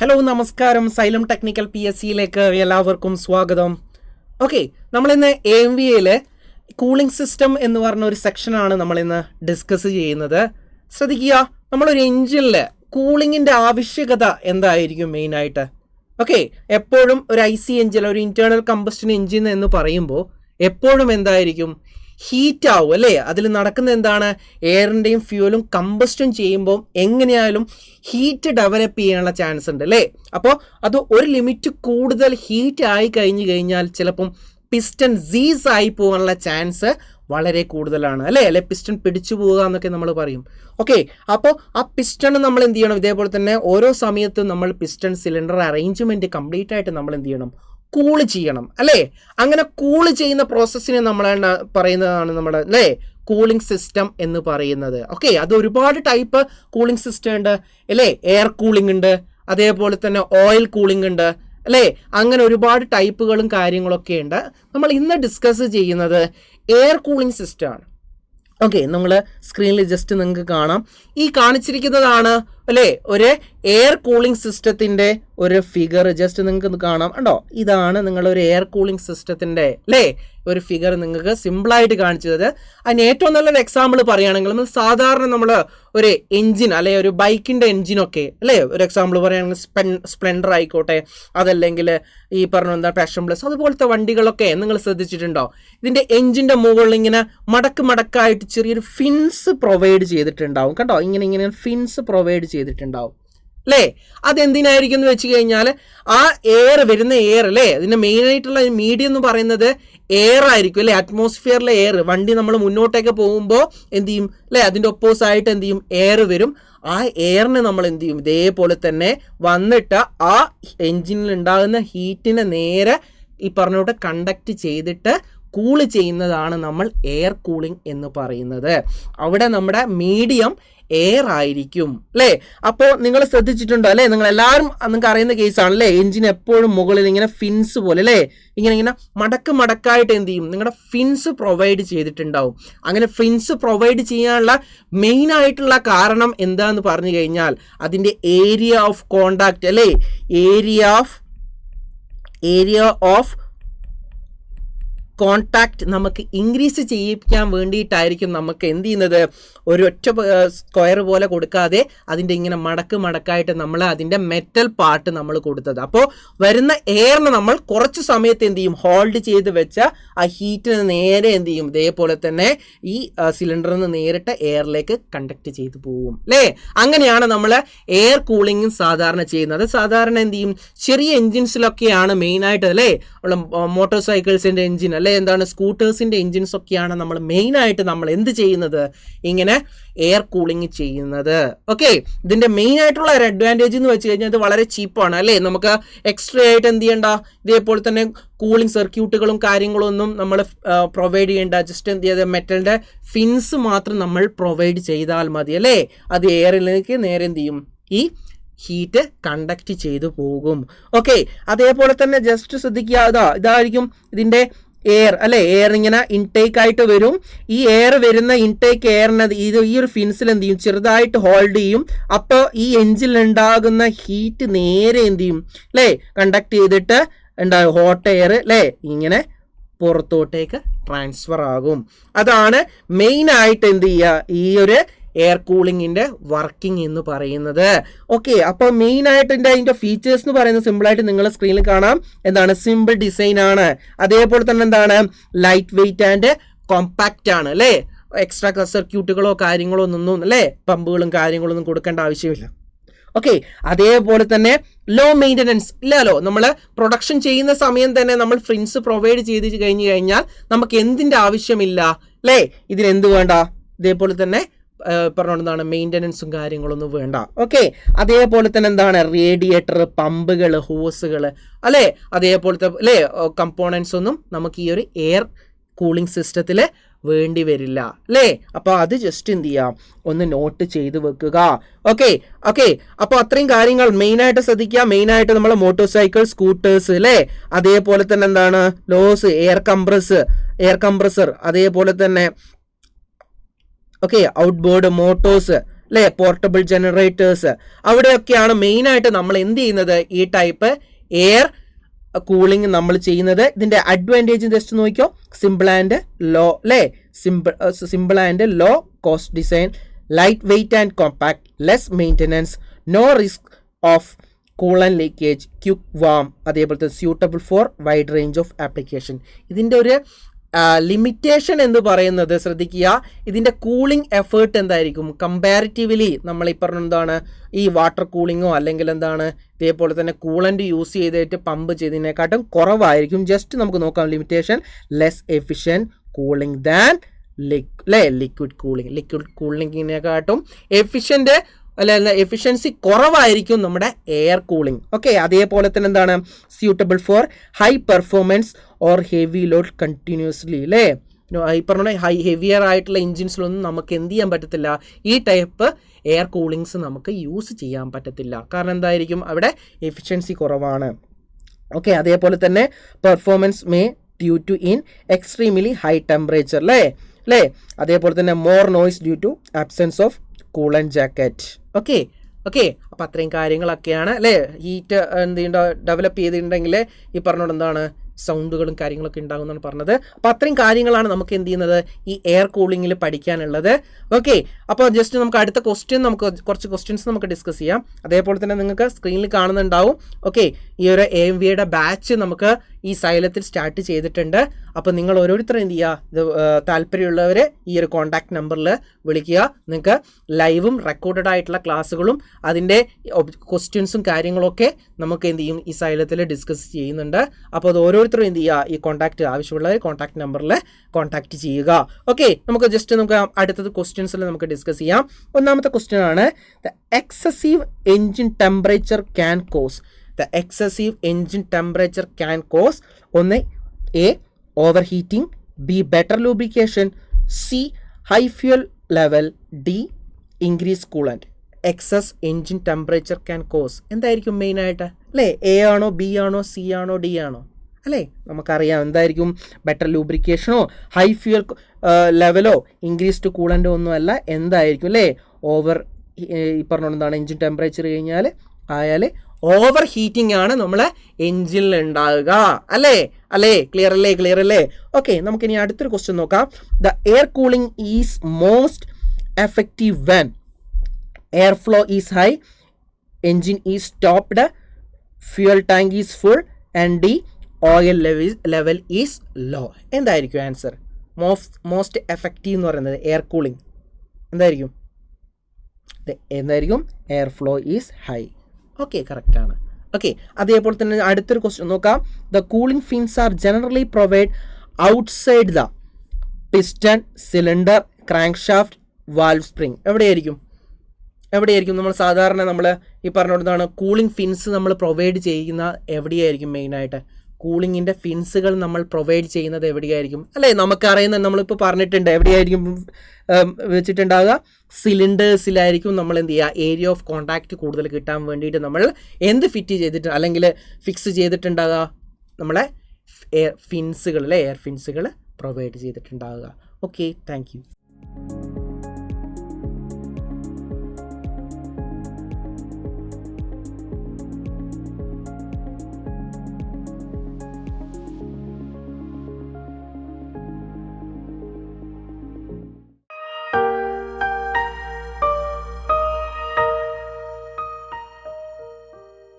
Hello നമസ്കാരം, xylem technical PSCയിലേക്ക് എല്ലാവർക്കും സ്വാഗതം. ഓക്കെ, നമ്മളിന്ന് AMVAയിലെ കൂളിംഗ് സിസ്റ്റം എന്ന് പറഞ്ഞ ഒരു സെക്ഷനാണ് നമ്മളിന്ന് ഡിസ്കസ് ചെയ്യുന്നത്. ശ്രദ്ധിക്കുക, നമ്മളൊരു എഞ്ചിനിൽ കൂളിങ്ങിൻ്റെ ആവശ്യകത എന്തായിരിക്കും മെയിനായിട്ട്? ഓക്കെ, എപ്പോഴും ഒരു IC എഞ്ചിൻ, ഒരു ഇൻറ്റേർണൽ കമ്പസ്റ്റൻ എഞ്ചിൻ എന്ന് പറയുമ്പോൾ എപ്പോഴും എന്തായിരിക്കും? ഹീറ്റ് ആവും അല്ലേ? അതിൽ നടക്കുന്ന എന്താണ്? എയറിൻ്റെയും ഫ്യൂവലും കമ്പസ്റ്റൻ ചെയ്യുമ്പോൾ എങ്ങനെയായാലും ഹീറ്റ് ഡെവലപ്പ് ചെയ്യാനുള്ള ചാൻസ് ഉണ്ട് അല്ലേ? അപ്പോൾ അത് ഒരു ലിമിറ്റ് കൂടുതൽ ഹീറ്റ് ആയി കഴിഞ്ഞാൽ ചിലപ്പം പിസ്റ്റൺ സീസ് ആയി പോകാനുള്ള ചാൻസ് വളരെ കൂടുതലാണ് അല്ലേ? പിസ്റ്റൺ പിടിച്ചു പോവുക എന്നൊക്കെ നമ്മൾ പറയും. ഓക്കെ, അപ്പോൾ ആ പിസ്റ്റൺ നമ്മൾ എന്ത് ചെയ്യണം? ഇതേപോലെ തന്നെ ഓരോ സമയത്തും നമ്മൾ പിസ്റ്റൺ സിലിണ്ടർ അറേഞ്ച്മെൻറ്റ് കംപ്ലീറ്റ് ആയിട്ട് നമ്മൾ എന്ത് ചെയ്യണം? കൂള് ചെയ്യണം അല്ലേ? അങ്ങനെ കൂള് ചെയ്യുന്ന പ്രോസസ്സിനെ നമ്മൾ പറയുന്നതാണ് നമ്മുടെ അല്ലേ കൂളിംഗ് സിസ്റ്റം എന്ന് പറയുന്നത്. ഓക്കെ, അത് ഒരുപാട് ടൈപ്പ് കൂളിംഗ് സിസ്റ്റം ഉണ്ട് അല്ലേ? എയർ കൂളിംഗ് ഉണ്ട്, അതേപോലെ തന്നെ ഓയിൽ കൂളിംഗ് ഉണ്ട് അല്ലേ? അങ്ങനെ ഒരുപാട് ടൈപ്പുകളും കാര്യങ്ങളൊക്കെ ഉണ്ട്. നമ്മൾ ഇന്ന് ഡിസ്കസ് ചെയ്യുന്നത് എയർ കൂളിംഗ് സിസ്റ്റമാണ്. ഓക്കെ, നമ്മൾ സ്ക്രീനിൽ ജസ്റ്റ് നിങ്ങൾക്ക് കാണാം. ഈ കാണിച്ചിരിക്കുന്നതാണ് അല്ലേ ഒരു എയർ കൂളിംഗ് സിസ്റ്റത്തിൻ്റെ ഒരു ഫിഗർ. ജസ്റ്റ് നിങ്ങൾക്ക് കാണാം കണ്ടോ? ഇതാണ് നിങ്ങളൊരു എയർ കൂളിംഗ് സിസ്റ്റത്തിൻ്റെ അല്ലേ ഒരു ഫിഗർ നിങ്ങൾക്ക് സിമ്പിളായിട്ട് കാണിച്ചത്. അതിന് ഏറ്റവും നല്ലൊരു എക്സാമ്പിൾ പറയുകയാണെങ്കിൽ നമ്മൾ സാധാരണ നമ്മൾ ഒരു എൻജിൻ അല്ലെ ഒരു ബൈക്കിൻ്റെ എൻജിനൊക്കെ അല്ലേ ഒരു എക്സാമ്പിൾ പറയുകയാണെങ്കിൽ സ്പ്ലെൻഡർ ആയിക്കോട്ടെ, അതല്ലെങ്കിൽ ഈ പറഞ്ഞ എന്താ പാഷൻ പ്ലസ് അതുപോലത്തെ വണ്ടികളൊക്കെ നിങ്ങൾ ശ്രദ്ധിച്ചിട്ടുണ്ടോ? ഇതിൻ്റെ എൻജിൻ്റെ മുകളിൽ ഇങ്ങനെ മടക്കായിട്ട് ചെറിയൊരു ഫിൻസ് പ്രൊവൈഡ് ചെയ്തിട്ടുണ്ടാവും കണ്ടോ? ഇങ്ങനെ ഫിൻസ് പ്രൊവൈഡ് ചെയ്തിട്ടുണ്ടാവും അല്ലേ? അതെന്തിനായിരിക്കും എന്ന് വെച്ച് കഴിഞ്ഞാൽ ആ വരുന്ന എയർ അല്ലേ, അതിൻ്റെ മെയിനായിട്ടുള്ള മീഡിയം എന്ന് പറയുന്നത് എയർ ആയിരിക്കും അല്ലേ? അറ്റ്മോസ്ഫിയറിലെ എയർ. വണ്ടി നമ്മൾ മുന്നോട്ടേക്ക് പോകുമ്പോൾ എന്ത് ചെയ്യും അല്ലേ? അതിൻ്റെ ഒപ്പോസായിട്ട് എന്ത് ചെയ്യും? എയർ വരും. ആ എയറിന് നമ്മൾ എന്ത് ചെയ്യും? ഇതേപോലെ തന്നെ വന്നിട്ട് ആ എൻജിനിൽ ഉണ്ടാകുന്ന ഹീറ്റിനെ നേരെ ഈ പറഞ്ഞോട്ട് കണ്ടക്ട് ചെയ്തിട്ട് കൂള് ചെയ്യുന്നതാണ് നമ്മൾ എയർ കൂളിംഗ് എന്ന് പറയുന്നത്. അവിടെ നമ്മുടെ മീഡിയം എയർ ആയിരിക്കും അല്ലേ? അപ്പോൾ നിങ്ങൾ ശ്രദ്ധിച്ചിട്ടുണ്ടോ അല്ലേ? നിങ്ങൾ എല്ലാവരും നിങ്ങൾക്ക് അറിയുന്ന കേസാണ് അല്ലേ? എൻജിൻ എപ്പോഴും മുകളിൽ ഇങ്ങനെ ഫിൻസ് പോലെ അല്ലേ ഇങ്ങനെ മടക്കായിട്ട് എന്ത് ചെയ്യും? നിങ്ങളുടെ ഫിൻസ് പ്രൊവൈഡ് ചെയ്തിട്ടുണ്ടാവും. അങ്ങനെ ഫിൻസ് പ്രൊവൈഡ് ചെയ്യാനുള്ള മെയിൻ ആയിട്ടുള്ള കാരണം എന്താന്ന് പറഞ്ഞു കഴിഞ്ഞാൽ അതിൻ്റെ ഏരിയ ഓഫ് കോണ്ടാക്ട് അല്ലേ? ഏരിയ ഓഫ് കോണ്ടാക്ട് നമുക്ക് ഇൻക്രീസ് ചെയ്യിപ്പിക്കാൻ വേണ്ടിയിട്ടായിരിക്കും നമുക്ക് എന്ത് ചെയ്യുന്നത്? ഒരൊറ്റ സ്ക്വയർ പോലെ കൊടുക്കാതെ അതിൻ്റെ ഇങ്ങനെ മടക്കായിട്ട് നമ്മൾ അതിൻ്റെ മെറ്റൽ പാർട്ട് നമ്മൾ കൊടുത്തത്. അപ്പോൾ വരുന്ന എയറിന് നമ്മൾ കുറച്ച് സമയത്ത് എന്ത് ചെയ്യും? ഹോൾഡ് ചെയ്ത് വെച്ച ആ ഹീറ്റിന് നേരെ എന്ത് ചെയ്യും? ഇതേപോലെ തന്നെ ഈ സിലിണ്ടറിൽ നിന്ന് നേരിട്ട് എയറിലേക്ക് കണ്ടക്ട് ചെയ്ത് പോവും അല്ലേ? അങ്ങനെയാണ് നമ്മൾ എയർ കൂളിംഗ് സാധാരണ ചെയ്യുന്നത്. സാധാരണ എന്ത് ചെയ്യും? ചെറിയ എൻജിൻസിലൊക്കെയാണ് മെയിനായിട്ട് അല്ലേ? മോട്ടോർ സൈക്കിൾസിൻ്റെ എൻജിൻ അല്ലേ, എന്താണ് സ്കൂട്ടേഴ്സിൻ്റെ എൻജിൻസ് ഒക്കെയാണ് നമ്മൾ മെയിനായിട്ട് നമ്മൾ എന്ത് ചെയ്യുന്നത്? ഇങ്ങനെ എയർ കൂളിംഗ് ചെയ്യുന്നത്. ഓക്കെ, ഇതിൻ്റെ മെയിൻ ആയിട്ടുള്ള ഒരു അഡ്വാൻറ്റേജ് എന്ന് വെച്ച് കഴിഞ്ഞാൽ ഇത് വളരെ ചീപ്പാണ് അല്ലേ? നമുക്ക് എക്സ്ട്രാ ആയിട്ട് എന്ത് ചെയ്യണ്ട? ഇതേപോലെ തന്നെ കൂളിംഗ് സർക്യൂട്ടുകളും കാര്യങ്ങളും ഒന്നും നമ്മൾ പ്രൊവൈഡ് ചെയ്യേണ്ട. ജസ്റ്റ് എന്ത് ചെയ്ത് മെറ്റലിൻ്റെ ഫിൻസ് മാത്രം നമ്മൾ പ്രൊവൈഡ് ചെയ്താൽ മതി അല്ലേ? അത് എയറിലേക്ക് നേരെ എന്ത് ചെയ്യും? ഈ ഹീറ്റ് കണ്ടക്ട് ചെയ്തു പോകും. ഓക്കെ, അതേപോലെ തന്നെ ജസ്റ്റ് ശ്രദ്ധിക്കുക, ഇതായിരിക്കും ഇതിൻ്റെ എയർ അല്ലേ? എയർ ഇങ്ങനെ ഇൻടേക്ക് ആയിട്ട് വരും. ഈ എയർ വരുന്ന ഇൻടേക്ക് എയറിനെ ഈ ഒരു ഫിൻസിൽ എന്ത് ചെയ്യും? ചെറുതായിട്ട് ഹോൾഡ് ചെയ്യും. അപ്പോൾ ഈ എൻജിനിൽ ഉണ്ടാകുന്ന ഹീറ്റ് നേരെ എന്ത് ചെയ്യും അല്ലേ? കണ്ടക്ട് ചെയ്തിട്ട് ഉണ്ടാകും ഹോട്ട് എയർ അല്ലേ ഇങ്ങനെ പുറത്തോട്ടേക്ക് ട്രാൻസ്ഫർ ആകും. അതാണ് മെയിനായിട്ട് എന്ത് ചെയ്യുക ഈ ഒരു എയർ കൂളിങ്ങിൻ്റെ വർക്കിംഗ് എന്ന് പറയുന്നത്. ഓക്കെ, അപ്പോൾ മെയിനായിട്ട് അതിൻ്റെ ഫീച്ചേഴ്സ് എന്ന് പറയുന്നത് സിമ്പിളായിട്ട് നിങ്ങൾ സ്ക്രീനിൽ കാണാം. എന്താണ്? സിമ്പിൾ ഡിസൈൻ ആണ്. അതേപോലെ തന്നെ എന്താണ്? ലൈറ്റ് വെയിറ്റ് ആൻഡ് കോമ്പാക്റ്റ് ആണ് അല്ലേ? എക്സ്ട്രാ സർക്യൂട്ടുകളോ കാര്യങ്ങളോ ഒന്നും അല്ലേ പമ്പുകളും കാര്യങ്ങളൊന്നും കൊടുക്കേണ്ട ആവശ്യമില്ല. ഓക്കെ, അതേപോലെ തന്നെ ലോ മെയിൻ്റനൻസ് ഇല്ലല്ലോ. നമ്മൾ പ്രൊഡക്ഷൻ ചെയ്യുന്ന സമയം തന്നെ നമ്മൾ ഫിൻസ് പ്രൊവൈഡ് ചെയ്ത് കഴിഞ്ഞാൽ നമുക്ക് എന്തിൻ്റെ ആവശ്യമില്ല അല്ലേ? ഇതിനെന്ത് വേണ്ട? ഇതേപോലെ തന്നെ പറഞ്ഞോണ്ടാണ് മെയിൻ്റനൻസും കാര്യങ്ങളൊന്നും വേണ്ട. ഓക്കെ, അതേപോലെ തന്നെ എന്താണ്? റേഡിയേറ്റർ, പമ്പുകൾ, ഹോസുകൾ അല്ലേ അതേപോലത്തെ അല്ലേ കമ്പോണൻസ് ഒന്നും നമുക്ക് ഈ ഒരു എയർ കൂളിംഗ് സിസ്റ്റത്തിൽ വേണ്ടി വരില്ല അല്ലേ? അപ്പോൾ അത് ജസ്റ്റ് എന്ത് ചെയ്യാം? ഒന്ന് നോട്ട് ചെയ്ത് വെക്കുക. ഓക്കെ, അപ്പോൾ അത്രയും കാര്യങ്ങൾ മെയിനായിട്ട് ശ്രദ്ധിക്കുക. മെയിനായിട്ട് നമ്മൾ മോട്ടോർ സൈക്കിൾ, സ്കൂട്ടേഴ്സ് അല്ലേ, അതേപോലെ തന്നെ എന്താണ് ലോസ്, എയർ കംപ്രസർ, അതേപോലെ തന്നെ ഓക്കെ ഔട്ട്ബോർഡ് മോട്ടോഴ്സ് അല്ലേ, പോർട്ടബിൾ ജനറേറ്റേഴ്സ്, അവിടെയൊക്കെയാണ് മെയിനായിട്ട് നമ്മൾ എന്ത് ചെയ്യുന്നത്, ഈ ടൈപ്പ് എയർ കൂളിംഗ് നമ്മൾ ചെയ്യുന്നത്. ഇതിൻ്റെ അഡ്വാൻറ്റേജ് ജസ്റ്റ് നോക്കിയോ, സിമ്പിൾ ആൻഡ് ലോ, അല്ലേ, simple and low cost design, light weight and compact, less maintenance, no risk of coolant leakage, quick warm, അതേപോലത്തെ suitable for wide range of application. ഇതിൻ്റെ ഒരു limitation എന്ന് പറയുന്നത് ശ്രദ്ധിക്കുക, ഇതിൻ്റെ കൂളിംഗ് എഫേർട്ട് എന്തായിരിക്കും കമ്പാരിറ്റീവ്ലി നമ്മൾ ഈ പറഞ്ഞ എന്താണ് ഈ വാട്ടർ കൂളിങ്ങോ അല്ലെങ്കിൽ എന്താണ് ഇതേപോലെ തന്നെ കൂളൻ്റ് യൂസ് ചെയ്തിട്ട് പമ്പ് ചെയ്തതിനെക്കാട്ടും കുറവായിരിക്കും. ജസ്റ്റ് നമുക്ക് നോക്കാം limitation, less efficient cooling than liquid cooling. Liquid കൂളിങ്ങിനെക്കാട്ടും എഫിഷ്യൻ്റ് അല്ല എഫിഷ്യൻസി കുറവായിരിക്കും നമ്മുടെ എയർ കൂളിംഗ്. ഓക്കെ, അതേപോലെ തന്നെ എന്താണ് suitable for high performance or heavy load continuously, അല്ലേ, ഈ പറഞ്ഞ ഹെവിയർ ആയിട്ടുള്ള എഞ്ചിൻസിലൊന്നും നമുക്ക് എന്ത് ചെയ്യാൻ പറ്റത്തില്ല, ഈ ടൈപ്പ് എയർ കൂളിങ്സ് നമുക്ക് യൂസ് ചെയ്യാൻ പറ്റത്തില്ല. കാരണം എന്തായിരിക്കും, അവിടെ എഫിഷ്യൻസി കുറവാണ്. ഓക്കെ, അതേപോലെ തന്നെ performance may due to in extremely high temperature, അല്ലേ, അതേപോലെ തന്നെ more noise due to absence of coolant jacket. Okay, അപ്പോൾ അത്രയും കാര്യങ്ങളൊക്കെയാണ്, അല്ലേ, ഹീറ്റ് എന്ത് ഡെവലപ്പ് ചെയ്തിട്ടുണ്ടെങ്കിൽ ഈ പറഞ്ഞോണ്ട് എന്താണ് സൗണ്ടുകളും കാര്യങ്ങളൊക്കെ ഉണ്ടാകുമെന്നാണ് പറഞ്ഞത്. അപ്പോൾ അത്രയും കാര്യങ്ങളാണ് നമുക്ക് എന്ത് ചെയ്യുന്നത് ഈ എയർ കൂളിങ്ങിൽ പഠിക്കാനുള്ളത്. ഓക്കെ, അപ്പോൾ ജസ്റ്റ് നമുക്ക് അടുത്ത ക്വസ്റ്റ്യൻ, കുറച്ച് ക്വസ്റ്റ്യൻസ് നമുക്ക് ഡിസ്കസ് ചെയ്യാം. അതേപോലെ തന്നെ നിങ്ങൾക്ക് സ്ക്രീനിൽ കാണുന്നുണ്ടാവും. ഓക്കെ, ഈ ഒരു AMVയുടെ ബാച്ച് നമുക്ക് ഈ സൈലത്തിൽ സ്റ്റാർട്ട് ചെയ്തിട്ടുണ്ട്. അപ്പോൾ നിങ്ങൾ ഓരോരുത്തരും എന്ത് ചെയ്യുക, ഇത് താല്പര്യമുള്ളവർ ഈ ഒരു കോൺടാക്ട് നമ്പറിൽ വിളിക്കുക. നിങ്ങൾക്ക് ലൈവും റെക്കോർഡഡ് ആയിട്ടുള്ള ക്ലാസ്സുകളും അതിൻ്റെ ക്വസ്റ്റ്യൻസും കാര്യങ്ങളൊക്കെ നമുക്ക് എന്ത് ചെയ്യും ഈ സൈലത്തിൽ ഡിസ്കസ് ചെയ്യുന്നുണ്ട്. അപ്പോൾ അത് ഓരോരുത്തരും എന്ത് ചെയ്യുക, ഈ കോൺടാക്ട് ആവശ്യമുള്ളവർ കോൺടാക്ട് നമ്പറിൽ കോൺടാക്ട് ചെയ്യുക. ഓക്കെ, നമുക്ക് അടുത്തത് ക്വസ്റ്റ്യൻസിൽ നമുക്ക് ഡിസ്കസ് ചെയ്യാം. ഒന്നാമത്തെ ക്വസ്റ്റ്യൻ ആണ്, the excessive engine temperature can cos. The excessive engine temperature can cause ഒന്ന് A overheating, B better lubrication, C high fuel level, D increase coolant. Excess engine temperature can cause എന്തായിരിക്കും മെയിനായിട്ട്, അല്ലേ, A ആണോ, B ആണോ, C ആണോ, D ആണോ, അല്ലേ, നമുക്കറിയാം എന്തായിരിക്കും, ബെറ്റർ ലൂബ്രിക്കേഷനോ ഹൈ ഫ്യൂൽ ലെവലോ ഇൻക്രീസ്ഡ് കൂളൻ്റോ ഒന്നുമല്ല, എന്തായിരിക്കും, അല്ലേ, ഓവർ ഈ പറഞ്ഞോണ്ട് എന്താണ് എൻജിൻ ടെമ്പറേച്ചർ ആയാൽ ഓവർ ഹീറ്റിംഗ് ആണ് നമ്മളെ എൻജിനിൽ ഉണ്ടാകുക, അല്ലേ, ക്ലിയർ അല്ലേ. ഓക്കെ, നമുക്കിനി അടുത്തൊരു ക്വസ്റ്റ്യൻ നോക്കാം. The air cooling is most effective when air flow is high, engine is stopped, fuel tank is full, and the oil level is low. എന്തായിരിക്കും ആൻസർ? മോസ്റ്റ് എഫക്റ്റീവ് എന്ന് പറയുന്നത് എയർ കൂളിംഗ് എന്തായിരിക്കും air flow is high. Okay, കറക്റ്റാണ്. Okay, അതേപോലെ തന്നെ അടുത്തൊരു question നോക്കാം. The cooling fins are generally provide outside the piston, cylinder, crank shaft, valve spring. എവിടെയായിരിക്കും നമ്മൾ സാധാരണ നമ്മൾ ഈ പറഞ്ഞുകൊണ്ടാണ് കൂളിംഗ് ഫിൻസ് നമ്മൾ പ്രൊവൈഡ് ചെയ്യുന്ന എവിടെയായിരിക്കും മെയിനായിട്ട് കൂളിങ്ങിൻ്റെ ഫിൻസുകൾ നമ്മൾ പ്രൊവൈഡ് ചെയ്യുന്നത് എവിടെയായിരിക്കും, അല്ലേ, നമുക്കറിയുന്ന നമ്മളിപ്പോൾ പറഞ്ഞിട്ടുണ്ട് എവിടെയായിരിക്കും വെച്ചിട്ടുണ്ടാകുക, സിലിണ്ടേഴ്സിലായിരിക്കും. നമ്മൾ എന്ത് ചെയ്യുക, ഏരിയ ഓഫ് കോണ്ടാക്റ്റ് കൂടുതൽ കിട്ടാൻ വേണ്ടിയിട്ട് നമ്മൾ എന്ത് ഫിറ്റ് ചെയ്തിട്ട് അല്ലെങ്കിൽ ഫിക്സ് ചെയ്തിട്ടുണ്ടാകുക, നമ്മളെ എയർ ഫിൻസുകൾ പ്രൊവൈഡ് ചെയ്തിട്ടുണ്ടാകുക. Okay, thank U.